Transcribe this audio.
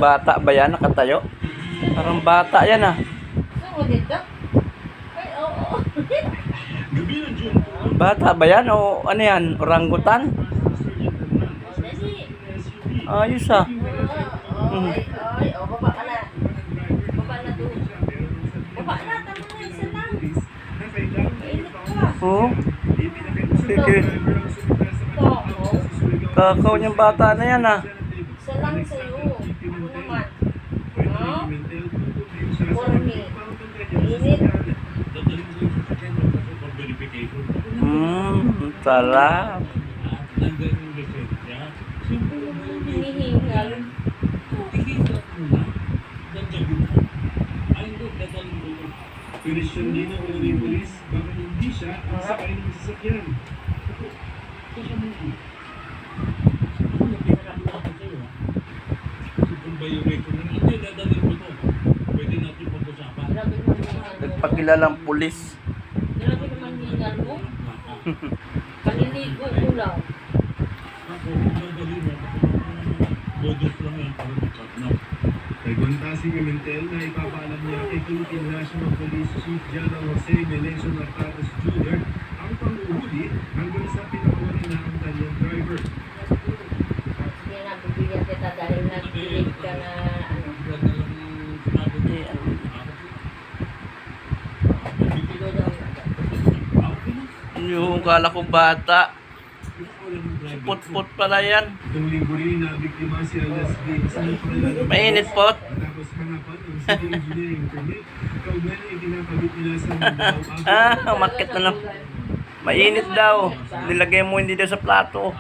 Bata ba yan? Nakatayo? Parang bata yan ah. Saan dito? Ay, oo. Bata ba yan? O ano yan? Orangutan? Dali. Ayos ah. Ay, baba ka na. Baba na doon. Baba na, tama na, isa lang. Mainit ka. Oo. Sige. Oo. Kakaw niyang bata na yan ah. Isa lang sa'yo. Ako naman. No? Corny. Mainit. Sarap. Hinihingal. Pinisyon din ang mga polis baka hindi siya ang sakay ng sasakyan. Kung violator na hindi, dadalhin mo ito. Pwede natin pag-usapan. Grabe naman hingal mo. Nagpakilalang pulis. Grabe naman hingal mo. Paniligo ko lang. Ako, dadalhin mo. Bodos lang yan para magkatnap. Kay Guantasi Pimentel na ipapaalam niya kay Philippine National Police Chief General Jose Melencio Marcados Jr. ang panguhuli hanggang sa pinakawalan na ang kanyang driver. Sige na, bibigyan kita dahil nag-believe ka na ano. Kilo daw. Yung kala ko bata. Put-put pala yan. Itong linggo rin na biktima si Alias B. Mainit pot. Tapos hanapan ng civil engineering permit. Kaugnay na itinakabit nila sa Mindanao. Umakit na lang. Mainit daw. Nilagay mo hindi daw sa plato.